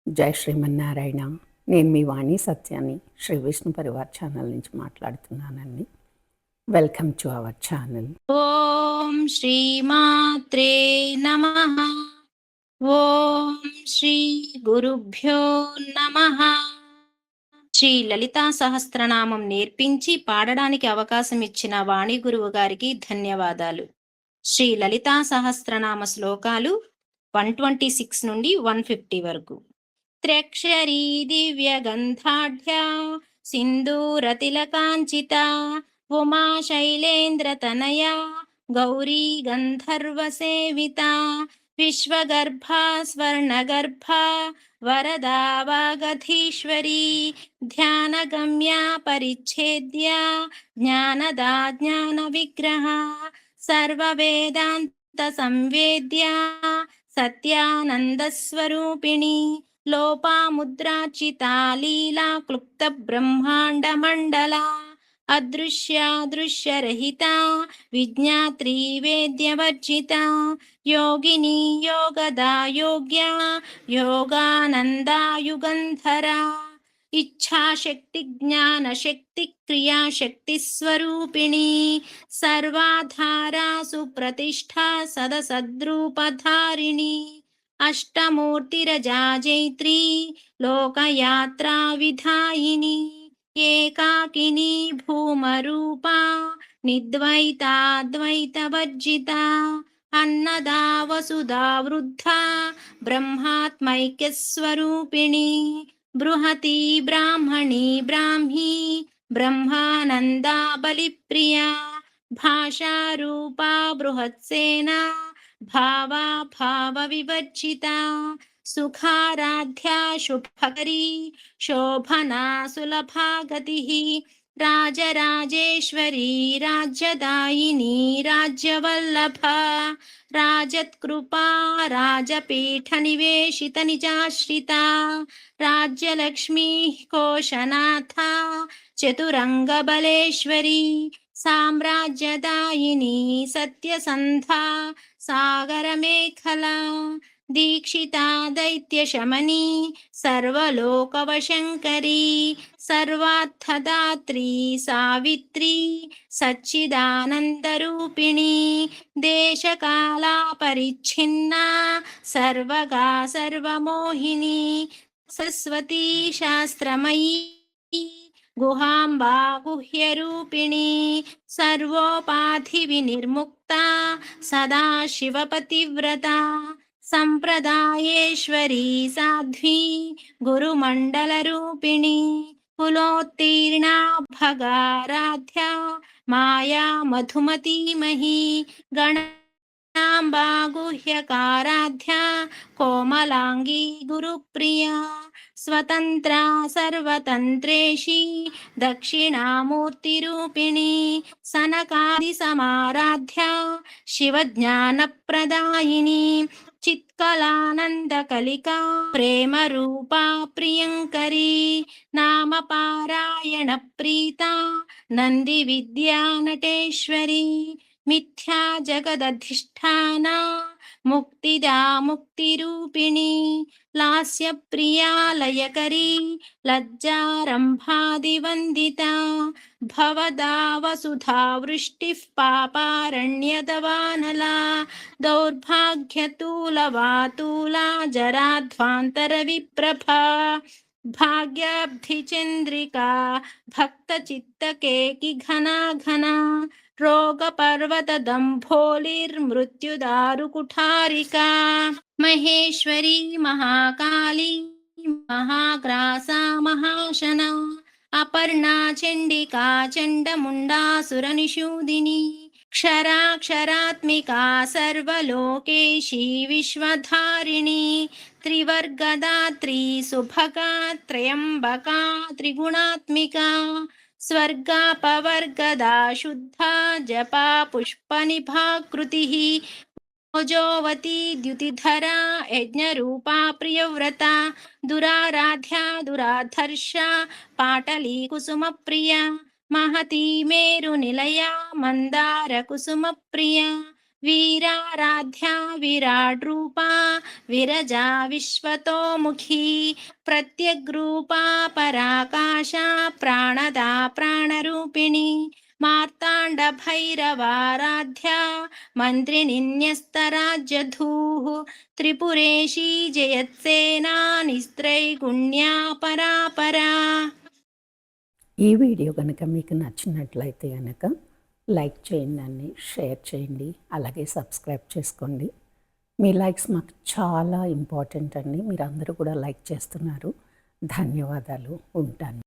జై శ్రీమన్నారాయణ. నేను మీ వాణి సత్యాన్ని శ్రీ విష్ణు పరివార్ ఛానల్ నుంచి మాట్లాడుతున్నానండి. Welcome to our channel. ఓం శ్రీమాత్రే నమః. ఓం శ్రీ గురుభ్యో నమః. శ్రీ లలితా సహస్రనామం నేర్పించి పాడడానికి అవకాశం ఇచ్చిన వాణి గురువు గారికి ధన్యవాదాలు. శ్రీ లలితా సహస్రనామ శ్లోకాలు 126 నుండి 150 వరకు. త్ర్యక్షరీ దివ్య గంధాఢ్యా సింధూరతిలకాంచిత ఉమా శైలేంద్ర తనయా గౌరీ గంధర్వ సేవిత విశ్వగర్భా స్వర్ణగర్భా వరదా వాగధీశ్వరీ ధ్యానగమ్యా పరిచ్ఛేద్యా జ్ఞానదా జ్ఞాన విగ్రహ సర్వవేదాంత సంవేద్యా సత్యానంద స్వరూపిణి లోపాముద్రాచితా లీలా క్లుప్త బ్రహ్మాండ మండల అదృశ్యాదృశ్యరహిత విజ్ఞాత్రీ వేద్యవర్జిత యోగిని యోగదా యోగ్య యోగానందాయుగంధరా ఇచ్ఛాశక్తి జ్ఞానశక్తి క్రియాశక్తి స్వరూపిణి సర్వాధారా సుప్రతిష్ఠా సదసద్రూపధారిణి అష్టమూర్తిరజాజైత్రీ లోకయాత్రా విధాయిని ఏకాకిని భూమరూపా నిద్వైతాద్వైతవర్జిత అన్నదా వసుదా వృద్ధా బ్రహ్మాత్మైక్యస్వరూపిణి బృహతి బ్రాహ్మణి బ్రాహ్మీ బ్రహ్మానందా బలిప్రియా భాషారూపా బృహత్సేనా భావా భావ వివర్జిత సుఖారాధ్యా శుభకరీ శోభనా సులభా గతి రాజరాజేశ్వరీ రాజ్యదాయిని రాజ్యవల్లభ రాజత్కృపా రాజపీఠ నివేశిత నిజాశ్రిత రాజ్యలక్ష్మీ కోశనాథ చతురంగబలేశ్వరీ సామ్రాజ్యదాయిని సత్యసంధా సాగరమేఖలా దీక్షితా దైత్యశమనీ సర్వలోకవశంకరీ సర్వార్థదాత్రీ సావిత్రీ సచ్చిదానందరూపిణి దేశకాలా పరిచ్ఛిన్నా సర్వగా సర్వమోహిని సరస్వతీ శాస్త్రమయీ గుహాంబా గుహ్యరూపిణి సర్వోపాధి వినిర్ముక్త సదాశివపతివ్రత సంప్రదాయేశ్వరీ సాధ్వీ గురుమండలరూపిణి కులోత్తీర్ణా భగారాధ్యా మాయా మధుమతీమహీ గణాంబా గుహ్యకారాధ్యా కోమలాంగీ గురుప్రియా స్వతంత్ర సర్వతంత్రేషి దక్షిణామూర్తిరూపిణి సనకాది సమారాధ్య శివజ్ఞానప్రదాయిని చిత్కలానందకలికా ప్రేమ రూపా ప్రియంకరీ నామపారాయణ ప్రీత నంది విద్యా నటేశ్వరి మిథ్యా జగదధిష్ఠానా ముక్తిదా ముక్తిరూపిణి లాస్య ప్రియాలయకరీ లజ్జారంభాదివందిత భవదా వసుధా వృష్టిః పాపారణ్యదవానలా దౌర్భాగ్యతూలవాతూలా జరాధ్వాంతర విప్రభా భాగ్యాబ్ధిచంద్రికా భక్తచిత్తకేకి ఘనా ఘనా రోగపర్వత దంభోలిర్మృత్యుదారు కుఠారికా మహేశ్వరీ మహాకాళీ మహాగ్రాసా మహాశనా అపర్ణా చండికా చండముండాసురనిషూదిని క్షరాక్షరాత్మికా సర్వలోకేశీ విశ్వధారిణి త్రివర్గదాత్రీ సుభగా త్రయంబకా త్రిగుణాత్మికా స్వర్గాపవర్గదా శుద్ధా జపా పుష్పనిభాకృతి ఓజోవతి ద్యుతిధరా యజ్ఞరూపా ప్రియవ్రత దురారాధ్యా దురాధర్ష పాటలీ కుసుమప్రియ మహతీ మేరు నిలయా మందార కుసుమప్రియ వీరారాధ్యా విరాట్ రూపా విరజా విశ్వతోముఖీ ప్రత్యగ్రూపా పరాకాశ ప్రాణదా ప్రాణరూపిణి మార్తాండ భైరవారాధ్యా మంత్రినిన్యస్తరాజ్యధూః త్రిపురేషీ జయత్సేనా నిస్త్రైగుణ్యా పరాపరా. ఈ వీడియో కనుక మీకు నచ్చినట్లయితే కనుక లైక్ చేయండి, షేర్ చేయండి, అలాగే సబ్స్క్రైబ్ చేసుకోండి. మీ లైక్స్ మాకు చాలా ఇంపార్టెంట్ అండి. మీరు అందరూ కూడా లైక్ చేస్తున్నారు. ధన్యవాదాలు. ఉంటాను.